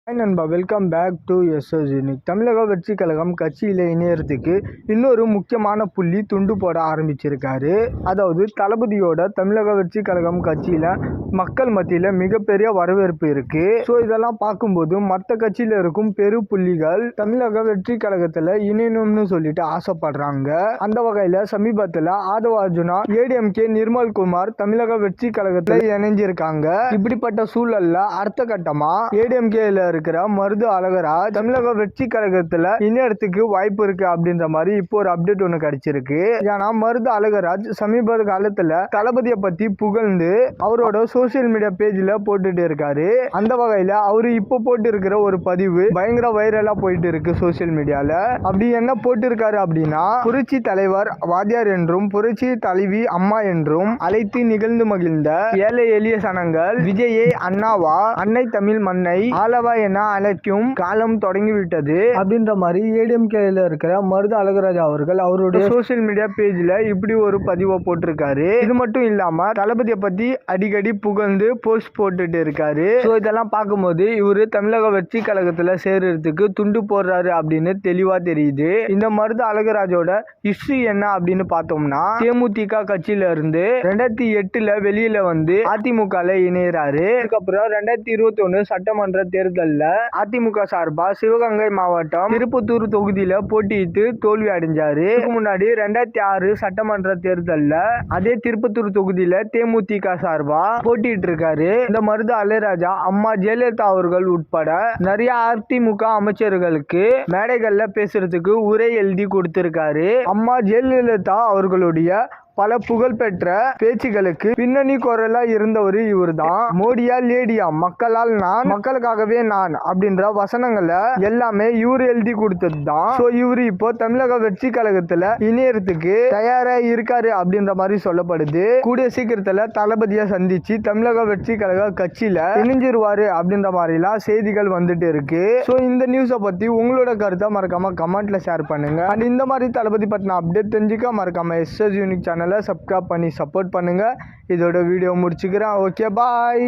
Hi நண்பா, welcome back to SS unique. Tamilaga Vettri கழகம் கட்சியில் இணையறதுக்கு இன்னொரு முக்கியமான புள்ளி துண்டு போட ஆரம்பிச்சிருக்காரு. அதாவது தளபதியோட தமிழக வெற்றி கழகம் கட்சியில் மக்கள் மத்தியில் மிகப்பெரிய வரவேற்பு இருக்கு. ஸோ இதெல்லாம் பார்க்கும்போது மற்ற கட்சியில் இருக்கும் பெரு புள்ளிகள் தமிழக வெற்றி கழகத்தில் இணையணும்னு சொல்லிட்டு ஆசைப்படுறாங்க. அந்த வகையில் சமீபத்தில் ஆதவ அர்ஜுனா, ஏடிஎம்கே நிர்மல்குமார் தமிழக வெற்றி கழகத்தில் இணைஞ்சிருக்காங்க. இப்படிப்பட்ட சூழல்ல அடுத்த கட்டமா ஏடிஎம்கேல இருக்கிற மருது அழகராஜ் தமிழக வெற்றி கழகத்துல இணையறதுக்கு வாய்ப்பு இருக்கு அப்படின்ற மாதிரி இப்போ ஒரு அப்டேட் ஒண்ணு கிடைச்சிருக்கு. ஏன்னா மருது அழகராஜ் சமீப காலத்துல தளபதியை பத்தி புகழ்ந்து அவரோட சோசியல் மீடியா பேஜ்ல போட்டுட்டு இருக்காரு. அந்த வகையில அவரு இப்போ போட்டு இருக்கிற ஒரு பதிவு பயங்கர வைரலா போயிட்டு இருக்கு சோசியல் மீடியால. அப்படி என்ன போட்டு இருக்காரு அப்படின்னா, புரட்சி தலைவர் வாத்தியார் என்றும் புரட்சி தலைவி அம்மா என்றும் அழைத்து நிகழ்ந்து மகிழ்ந்த ஏழை எளிய சனங்கள் விஜயை அண்ணாவா, அன்னை தமிழ் மண்ணை ஆளவா என அழைக்கும் காலம் தொடங்கிவிட்டது அப்படின்ற மாதிரி ஏடிஎம்கேல இருக்கிற மருது அழகராஜ் அவர்கள் அவருடைய சோசியல் மீடியா பேஜ்ல இப்படி ஒரு பதிவை போட்டிருக்காரு. இது மட்டும் இல்லாம தளபதியை பத்தி அடிக்கடி புகழ்ந்து போஸ்ட் போட்டுட்டு இருக்காரு. ஸோ இதெல்லாம் பார்க்கும்போது இவரு தமிழக வெற்றி கழகத்துல சேர்றதுக்கு துண்டு போடுறாரு அப்படின்னு தெளிவா தெரியுது. இந்த மருது அழகராஜோட ஹிஸ்டரி என்ன அப்படின்னு பார்த்தோம்னா, தேமுதிக கட்சியில இருந்து 2008 வெளியில வந்து அதிமுக இணையறாரு. அதுக்கப்புறம் 2021 சட்டமன்ற தேர்தல்ல அதிமுக சார்பா சிவகங்கை மாவட்டம் திருப்பத்தூர் தொகுதியில போட்டியிட்டு தோல்வி அடைஞ்சாரு. இதுக்கு முன்னாடி 2006 சட்டமன்ற தேர்தல்ல அதே திருப்பத்தூர் தொகுதியில தேமுதிக சார்பா போட்டிட்டு இருக்காரு. இந்த மருது அழகராஜா அம்மா ஜெயலலிதா அவர்கள் உட்பட நிறைய அதிமுக அமைச்சர்களுக்கு மேடைகள்ல பேசுறதுக்கு உரை எழுதி கொடுத்திருக்காரு. அம்மா ஜெயலலிதா அவர்களுடைய பல புகழ்பெற்ற பேச்சுகளுக்கு பின்னணி குரலா இருந்தவர் இவர் தான். மோடியா லேடியா, மக்களால் நான், மக்களுக்காகவே நான் அப்படின்ற வசனங்களை எல்லாமே இவர் எழுதி கொடுத்தது தான். ஸோ இவர் இப்போ தமிழக வெற்றி கழகத்துல இணையறதுக்கு தயாரா இருக்காரு அப்படின்ற மாதிரி சொல்லப்படுது. கூடிய சீக்கிரத்துல தளபதியை சந்திச்சு தமிழக வெற்றி கழக கட்சியில இணைஞ்சிருவாரு அப்படின்ற மாதிரிலாம் செய்திகள் வந்துட்டு இருக்கு. ஸோ இந்த நியூஸை பத்தி உங்களோட கருத்தை மறக்காம கமெண்ட்ல ஷேர் பண்ணுங்க. அண்ட் இந்த மாதிரி தளபதி பத்தின அப்டேட் தெரிஞ்சுக்க மறக்காம எஸ்எஸ் யூனிக் சேனல் சப்ஸ்கிரைப் பண்ணி சப்போர்ட் பண்ணுங்க. இதோட வீடியோ முடிச்சுக்கிறேன். ஓகே, பாய்.